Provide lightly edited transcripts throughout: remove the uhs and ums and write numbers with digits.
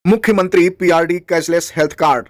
मुख्यमंत्री PRD cashless health card.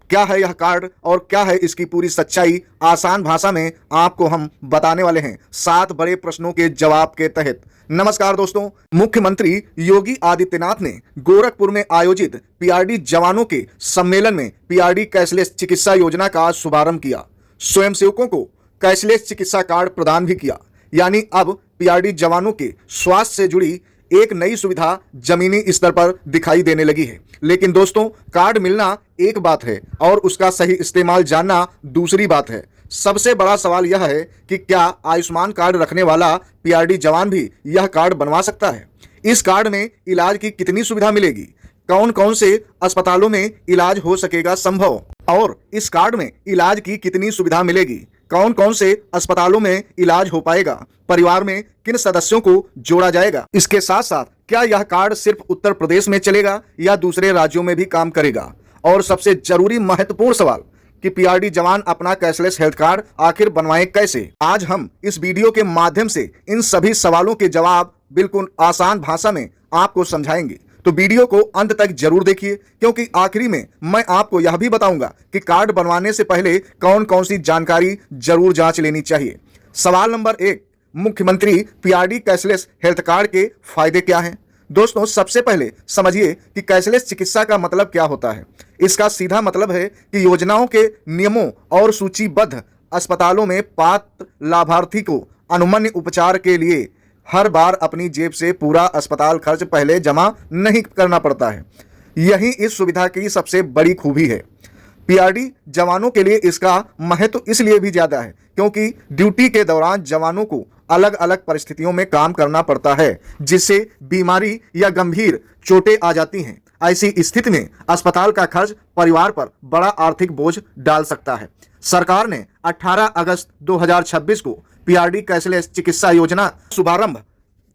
क्या है यह कार्ड और क्या है इसकी पूरी सच्चाई, आसान भाषा में आपको हम बताने वाले हैं 7 बड़े प्रश्नों के जवाब के तहत। नमस्कार दोस्तों, मुख्यमंत्री योगी आदित्यनाथ ने गोरखपुर में आयोजित पीआरडी जवानों के सम्मेलन में पीआरडी कैशलेस चिकित्सा योजना का शुभारंभ किया। स्वयंसेवकों को कैशलेस चिकित्सा कार्ड प्रदान भी किया। यानी अब पीआरडी जवानों के स्वास्थ्य से जुड़ी एक नई सुविधा जमीनी स्तर पर दिखाई देने लगी है। लेकिन दोस्तों, कार्ड मिलना एक बात है और उसका सही इस्तेमाल जानना दूसरी बात है। सबसे बड़ा सवाल यह है कि क्या आयुष्मान कार्ड रखने वाला पीआरडी जवान भी यह कार्ड बनवा सकता है? इस कार्ड में इलाज की कितनी सुविधा मिलेगी? कौन कौन से अस्पतालों में इलाज हो सकेगा संभव? और इस कार्ड में इलाज की कितनी सुविधा मिलेगी? कौन कौन से अस्पतालों में इलाज हो पाएगा? परिवार में किन सदस्यों को जोड़ा जाएगा? इसके साथ साथ क्या यह कार्ड सिर्फ उत्तर प्रदेश में चलेगा या दूसरे राज्यों में भी काम करेगा? और सबसे जरूरी महत्वपूर्ण सवाल कि पीआरडी जवान अपना कैशलेस हेल्थ कार्ड आखिर बनवाएं कैसे? आज हम इस वीडियो के माध्यम से इन सभी सवालों के जवाब बिल्कुल आसान भाषा में आपको समझाएंगे। तो वीडियो को अंत तक जरूर देखिए, क्योंकि आखिरी में मैं आपको यह भी बताऊंगा कि कार्ड बनवाने से पहले कौन कौन सी जानकारी जरूर जांच लेनी चाहिए। सवाल नंबर 1, मुख्यमंत्री पीआरडी कैशलेस हेल्थ कार्ड के फायदे क्या हैं? दोस्तों, सबसे पहले समझिए कि कैशलेस चिकित्सा का मतलब क्या होता है। इसका सीधा मतलब है कि योजनाओं के नियमों और सूचीबद्ध अस्पतालों में पात्र लाभार्थी को अनुमन्य उपचार के लिए हर बार अपनी जेब से पूरा अस्पताल खर्च पहले जमा नहीं करना पड़ता है। यही इस सुविधा की सबसे बड़ी खूबी है। पीआरडी जवानों के लिए इसका महत्व इसलिए भी ज्यादा है क्योंकि ड्यूटी के दौरान जवानों को अलग अलग परिस्थितियों में काम करना पड़ता है, जिससे बीमारी या गंभीर चोटें आ जाती हैं। ऐसी स्थिति में अस्पताल का खर्च परिवार पर बड़ा आर्थिक बोझ डाल सकता है। सरकार ने 18 अगस्त 2026 को पीआरडी कैशलेस चिकित्सा योजना शुभारंभ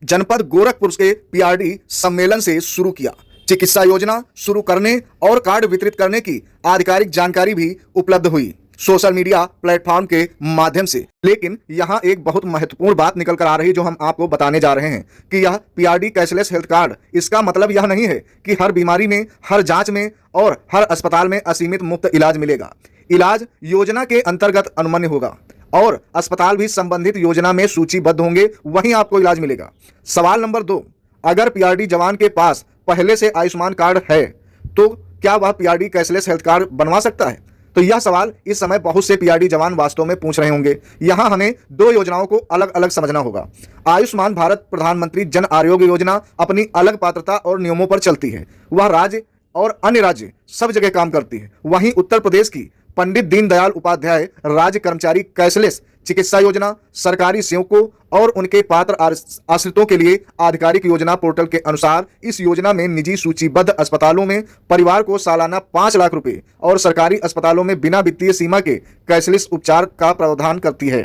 जनपद गोरखपुर के पीआरडी सम्मेलन से शुरू किया। चिकित्सा योजना शुरू करने और कार्ड वितरित करने की आधिकारिक जानकारी भी उपलब्ध हुई सोशल मीडिया प्लेटफॉर्म के माध्यम से। लेकिन यहाँ एक बहुत महत्वपूर्ण बात निकल कर आ रही है जो हम आपको बताने जा रहे हैं कि यह पीआरडी कैशलेस हेल्थ कार्ड, इसका मतलब यह नहीं है कि हर बीमारी में, हर जांच में और हर अस्पताल में असीमित मुफ्त इलाज मिलेगा। इलाज योजना के अंतर्गत अनुमन्य होगा और अस्पताल भी संबंधित योजना में सूचीबद्ध होंगे, वहीं आपको इलाज मिलेगा। सवाल नंबर 2, अगर पीआरडी जवान के पास पहले से आयुष्मान कार्ड है तो क्या वह पीआरडी कैशलेस हेल्थ कार्ड बनवा सकता है? तो यह सवाल इस समय बहुत से पीआरडी जवान वास्तव में पूछ रहे होंगे। यहां हमें 2 योजनाओं को अलग अलग समझना होगा। आयुष्मान भारत प्रधानमंत्री जन आरोग्य योजना अपनी अलग पात्रता और नियमों पर चलती है। वह राज्य और अन्य राज्य सब जगह काम करती है। वहीं उत्तर प्रदेश की पंडित दीनदयाल उपाध्याय राज्य कर्मचारी कैशलेस चिकित्सा योजना सरकारी सेवकों और उनके पात्र आश्रितों के लिए आधिकारिक योजना पोर्टल के अनुसार इस योजना में निजी सूचीबद्ध अस्पतालों में परिवार को सालाना 5 लाख रुपए और सरकारी अस्पतालों में बिना वित्तीय सीमा के कैशलेस उपचार का प्रावधान करती है।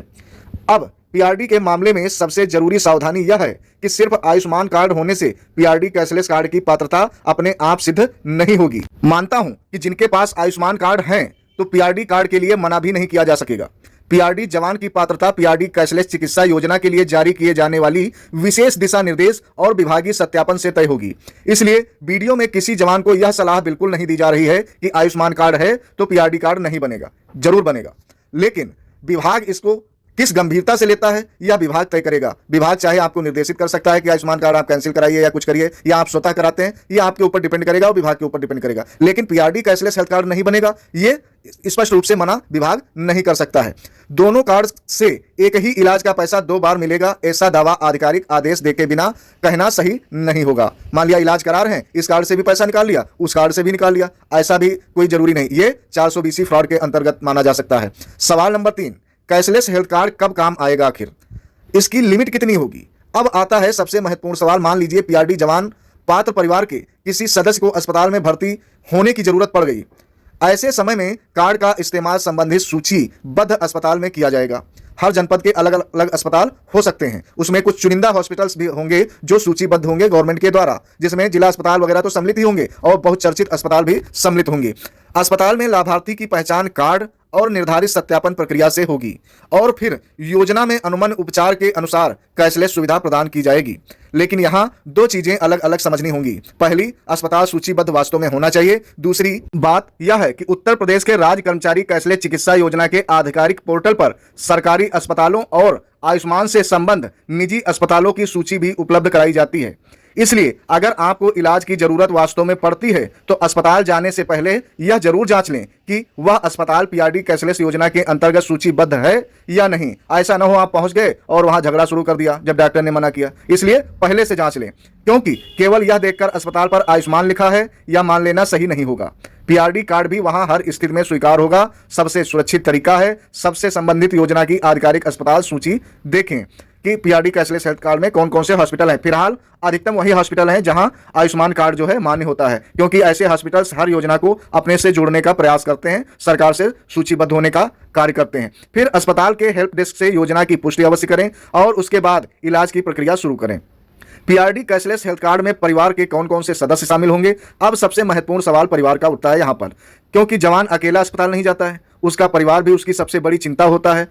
अब पीआरडी के मामले में सबसे जरूरी सावधानी यह है कि सिर्फ आयुष्मान कार्ड होने से पीआरडी कैशलेस कार्ड की पात्रता अपने आप सिद्ध नहीं होगी। मानता हूं कि जिनके पास आयुष्मान कार्ड हैं तो पीआरडी कार्ड के लिए मना भी नहीं किया जा सकेगा। पीआरडी जवान की पात्रता पीआरडी कैशलेस चिकित्सा योजना के लिए जारी किए जाने वाली विशेष दिशा निर्देश और विभागीय सत्यापन से तय होगी। इसलिए वीडियो में किसी जवान को यह सलाह बिल्कुल नहीं दी जा रही है कि आयुष्मान कार्ड है तो पीआरडी कार्ड नहीं बनेगा। जरूर बनेगा, लेकिन विभाग इसको किस गंभीरता से लेता है यह विभाग तय करेगा। विभाग चाहे आपको निर्देशित कर सकता है कि आयुष्मान कार्ड आप कैंसिल कराइए या कुछ करिए, या आप स्वतः कराते हैं, यह आपके ऊपर डिपेंड करेगा और विभाग के ऊपर डिपेंड करेगा। लेकिन पीआरडी कैशलेस हेल्थ कार्ड नहीं बनेगा, ये स्पष्ट रूप से मना विभाग नहीं कर सकता है। दोनों कार्ड से एक ही इलाज का पैसा 2 बार मिलेगा, ऐसा दावा आधिकारिक आदेश देके बिना कहना सही नहीं होगा। मान लिया इलाज करा रहे हैं, इस कार्ड से भी पैसा निकाल लिया, उस कार्ड से भी निकाल लिया, ऐसा भी कोई जरूरी नहीं। ये 420 फ्रॉड के अंतर्गत माना जा सकता है। सवाल नंबर 3, कैशलेस हेल्थ कार्ड कब काम आएगा आखिर? इसकी लिमिट कितनी होगी? अब आता है सबसे महत्वपूर्ण सवाल। मान लीजिए पीआरडी जवान पात्र परिवार के किसी सदस्य को अस्पताल में भर्ती होने की जरूरत पड़ गई। ऐसे समय में कार्ड का इस्तेमाल संबंधित सूचीबद्ध अस्पताल में किया जाएगा। हर जनपद के अलग अलग अस्पताल हो सकते हैं, उसमें कुछ चुनिंदा हॉस्पिटल्स भी होंगे जो सूचीबद्ध होंगे गवर्नमेंट के द्वारा, जिसमें जिला अस्पताल वगैरह तो सम्मिलित ही होंगे और बहुत चर्चित अस्पताल भी सम्मिलित होंगे। अस्पताल में लाभार्थी की पहचान कार्ड, और निर्धारित सत्यापन प्रक्रिया से होगी और फिर योजना में अनुमन उपचार के अनुसार कैशलेस सुविधा प्रदान की जाएगी। लेकिन यहाँ दो चीजें अलग अलग समझनी होंगी। पहली, अस्पताल सूचीबद्ध वास्तव में होना चाहिए। दूसरी बात यह है कि उत्तर प्रदेश के राज्य कर्मचारी कैशलेस चिकित्सा योजना के आधिकारिक पोर्टल पर सरकारी अस्पतालों और आयुष्मान से संबद्ध निजी अस्पतालों की सूची भी उपलब्ध कराई जाती है। इसलिए अगर आपको इलाज की जरूरत वास्तव में पड़ती है तो अस्पताल जाने से पहले यह जरूर जांच लें कि वह अस्पताल पीआरडी कैशलेस योजना के अंतर्गत सूचीबद्ध है या नहीं। ऐसा न हो आप पहुंच गए और वहां झगड़ा शुरू कर दिया जब डॉक्टर ने मना किया। इसलिए पहले से जांच लें, क्योंकि केवल यह देखकर अस्पताल पर आयुष्मान लिखा है या मान लेना सही नहीं होगा। पीआरडी कार्ड भी वहां हर स्थिति में स्वीकार होगा। सबसे सुरक्षित तरीका है सबसे संबंधित योजना की आधिकारिक अस्पताल सूची देखें कि पीआरडी कैशलेस हेल्थ कार्ड में कौन कौन से हॉस्पिटल हैं। फिलहाल अधिकतम वही हॉस्पिटल हैं जहां आयुष्मान कार्ड जो है मान्य होता है, क्योंकि ऐसे हॉस्पिटल्स हर योजना को अपने से जोड़ने का प्रयास करते हैं, सरकार से सूचीबद्ध होने का कार्य करते हैं। फिर अस्पताल के हेल्प डेस्क से योजना की पुष्टि अवश्य करें और उसके बाद इलाज की प्रक्रिया शुरू करें। पीआरडी कैशलेस हेल्थ कार्ड में परिवार के कौन कौन से सदस्य शामिल होंगे। अब सबसे महत्वपूर्ण सवाल परिवार का उठता है यहाँ पर, क्योंकि जवान अकेला अस्पताल नहीं जाता है, उसका परिवार भी उसकी सबसे बड़ी चिंता होता है।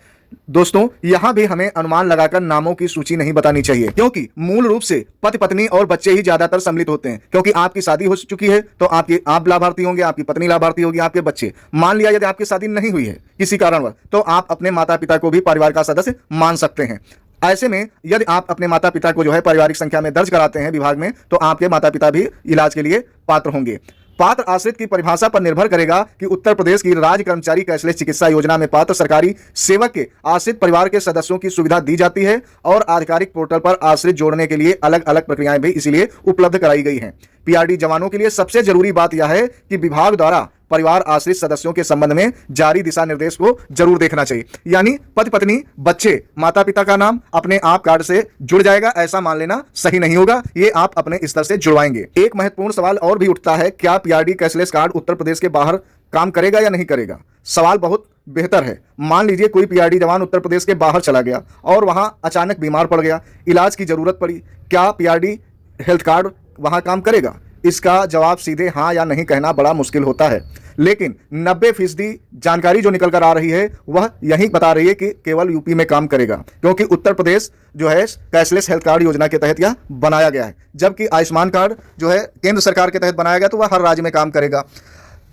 दोस्तों, यहां भी हमें अनुमान लगाकर नामों की सूची नहीं बतानी चाहिए, क्योंकि मूल रूप से पति पत्नी और बच्चे ही ज्यादातर सम्मिलित होते हैं। क्योंकि आपकी शादी हो चुकी है तो आप लाभार्थी होंगे, आपकी पत्नी लाभार्थी होगी, आपके बच्चे। मान लिया यदि आपकी शादी नहीं हुई है किसी कारणवश, तो आप अपने माता पिता को भी परिवार का सदस्य मान सकते हैं। ऐसे में यदि आप अपने माता पिता को जो है पारिवारिक संख्या में दर्ज कराते हैं विभाग में, तो आपके माता पिता भी इलाज के लिए पात्र होंगे। पात्र आश्रित की परिभाषा पर निर्भर करेगा कि उत्तर प्रदेश की राज्य कर्मचारी कैशलेस चिकित्सा योजना में पात्र सरकारी सेवक के आश्रित परिवार के सदस्यों की सुविधा दी जाती है और आधिकारिक पोर्टल पर आश्रित जोड़ने के लिए अलग अलग प्रक्रियाएं भी इसीलिए उपलब्ध कराई गई हैं। पीआरडी जवानों के लिए सबसे जरूरी बात यह है कि विभाग द्वारा परिवार आश्रित सदस्यों के संबंध में जारी दिशा निर्देश को जरूर देखना चाहिए। यानी पति पत्नी बच्चे माता पिता का नाम अपने आप कार्ड से जुड़ जाएगा ऐसा मान लेना सही नहीं होगा, ये आप अपने स्तर से जुड़वाएंगे। एक महत्वपूर्ण सवाल और भी उठता है, क्या PRD cashless card Uttar Pradesh के बाहर काम करेगा या नहीं करेगा। सवाल बहुत बेहतर है। मान लीजिए कोई पीआरडी जवान उत्तर प्रदेश के बाहर चला गया और वहां अचानक बीमार पड़ गया, इलाज की जरूरत पड़ी, क्या पीआरडी हेल्थ कार्ड वहां काम करेगा। इसका जवाब सीधे हाँ या नहीं कहना बड़ा मुश्किल होता है, लेकिन 90% जानकारी जो निकल कर आ रही है वह यही बता रही है कि केवल यूपी में काम करेगा, क्योंकि उत्तर प्रदेश जो है कैशलेस हेल्थ कार्ड योजना के तहत यह बनाया गया है, जबकि आयुष्मान कार्ड जो है केंद्र सरकार के तहत बनाया गया तो वह हर राज्य में काम करेगा।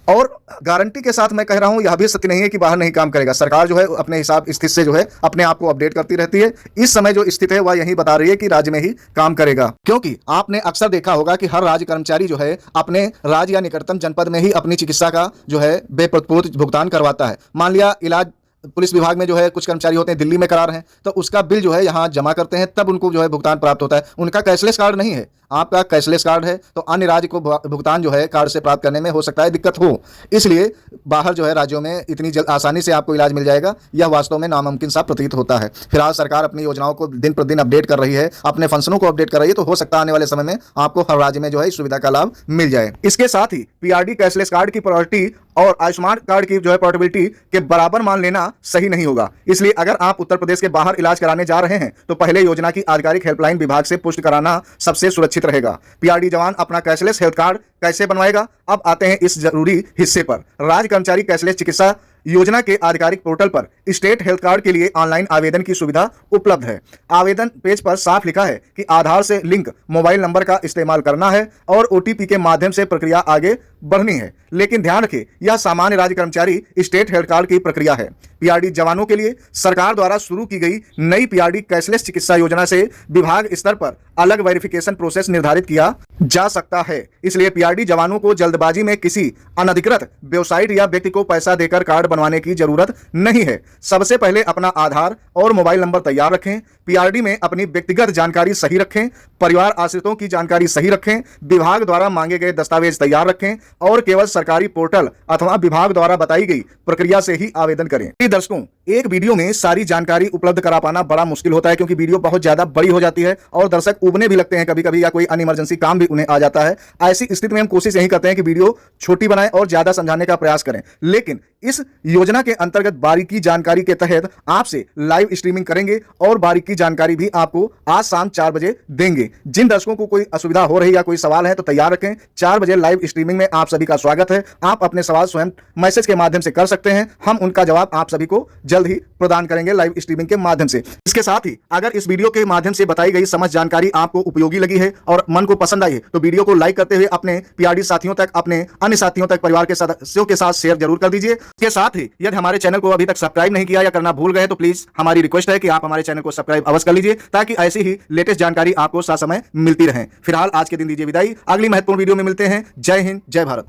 और गारंटी के साथ मैं कह रहा हूं यह भी सत्य नहीं है कि बाहर नहीं काम करेगा। सरकार जो है अपने हिसाब स्थिति से जो है अपने आप को अपडेट करती रहती है। इस समय जो स्थिति है वह यही बता रही है कि राज्य में ही काम करेगा, क्योंकि आपने अक्सर देखा होगा कि हर राज्य कर्मचारी जो है अपने राज्य या निकटतम जनपद में ही अपनी चिकित्सा का जो है बेप्रतिपूर्त भुगतान करवाता है। मान लिया इलाज पुलिस विभाग में जो है कुछ कर्मचारी होते हैं दिल्ली में करा रहे हैं, तो उसका बिल जो है यहाँ जमा करते हैं, तब उनको जो है भुगतान प्राप्त होता है। उनका कैशलेस कार्ड नहीं है, आपका कैशलेस कार्ड है, तो अन्य राज्य को भुगतान जो है कार्ड से प्राप्त करने में हो सकता है दिक्कत हो। इसलिए बाहर जो है राज्यों में इतनी आसानी से आपको इलाज मिल जाएगा यह वास्तव में नामुमकिन सा प्रतीत होता है। फिलहाल सरकार अपनी योजनाओं को दिन प्रतिदिन अपडेट कर रही है, अपने फंक्शनों को अपडेट कर रही है, तो हो सकता है आने वाले समय में आपको हर राज्य में जो है इस सुविधा का लाभ मिल जाए। इसके साथ ही पीआरडी कैशलेस कार्ड की प्रायोरिटी और आयुष्मान कार्ड की जो है पोर्टेबिलिटी के बराबर मान लेना सही नहीं होगा। इसलिए अगर आप उत्तर प्रदेश के बाहर इलाज कराने जा रहे हैं तो पहले योजना की आधिकारिक हेल्पलाइन विभाग से पुष्टि कराना सबसे सुरक्षित रहेगा। पीआरडी जवान अपना कैशलेस हेल्थ कार्ड कैसे बनवाएगा, अब आते हैं इस जरूरी हिस्से पर। राज्य कर्मचारी कैशलेस चिकित्सा योजना के आधिकारिक पोर्टल पर स्टेट हेल्थ कार्ड के लिए ऑनलाइन आवेदन की सुविधा उपलब्ध है। आवेदन पेज पर साफ लिखा है कि आधार से लिंक मोबाइल नंबर का इस्तेमाल करना है और ओटीपी के माध्यम से प्रक्रिया आगे बढ़नी है। लेकिन ध्यान रखें, यह सामान्य राज्य कर्मचारी स्टेट हेल्थ कार्ड की प्रक्रिया है। पीआरडी जवानों के लिए सरकार द्वारा शुरू की गई नई पीआरडी कैशलेस चिकित्सा योजना से विभाग स्तर पर अलग वेरिफिकेशन प्रोसेस निर्धारित किया जा सकता है। इसलिए पीआरडी जवानों को जल्दबाजी में किसी अनधिकृत वेबसाइट या व्यक्ति को पैसा देकर कार्ड बनवाने की जरूरत नहीं है। सबसे पहले अपना आधार और मोबाइल नंबर तैयार रखें। पीआरडी में अपनी व्यक्तिगत जानकारी सही रखें, परिवार आश्रितों की जानकारी सही रखें, विभाग द्वारा मांगे गए दस्तावेज तैयार रखें और केवल सरकारी पोर्टल अथवा विभाग द्वारा बताई गई प्रक्रिया से ही आवेदन करें। दर्शकों, एक वीडियो में सारी जानकारी उपलब्ध करा पाना बड़ा मुश्किल होता है, क्योंकि वीडियो बहुत ज्यादा बड़ी हो जाती है और दर्शक उबने भी लगते हैं कभी कभी, या कोई अन इमरजेंसी काम भी उन्हें आ जाता है। ऐसी स्थिति में हम कोशिश यही करते हैं कि वीडियो छोटी बनाएं और ज्यादा समझाने का प्रयास करें। लेकिन इस योजना के अंतर्गत बारीकी जानकारी के तहत आपसे लाइव स्ट्रीमिंग करेंगे और बारीकी जानकारी भी आपको आज शाम 4 बजे देंगे। जिन दर्शकों को कोई असुविधा हो रही या कोई सवाल है तो तैयार रखें, 4 बजे लाइव स्ट्रीमिंग में आप आप सभी का स्वागत है। आप अपने सवाल स्वयं मैसेज के माध्यम से कर सकते हैं, हम उनका जवाब आप सभी को जल्द ही प्रदान करेंगे लाइव स्ट्रीमिंग के माध्यम से। इसके साथ ही अगर इस वीडियो के माध्यम से बताई गई समझ जानकारी आपको उपयोगी लगी है और मन को पसंद आई है तो वीडियो को लाइक करते हुए अपने पीआरडी साथियों तक, अपने अन्य साथियों तक, परिवार के सदस्यों के साथ शेयर जरूर कर दीजिए। इसके साथ ही यदि हमारे चैनल को अभी तक सब्सक्राइब नहीं किया या करना भूल गए तो प्लीज हमारी रिक्वेस्ट है कि आप हमारे चैनल को सब्सक्राइब अवश्य कर लीजिए ताकि ऐसी ही लेटेस्ट जानकारी आपको समय मिलती रहे। फिलहाल आज के दिन दीजिए विदाई, अगली महत्वपूर्ण वीडियो में मिलते हैं। जय हिंद, जय भारत।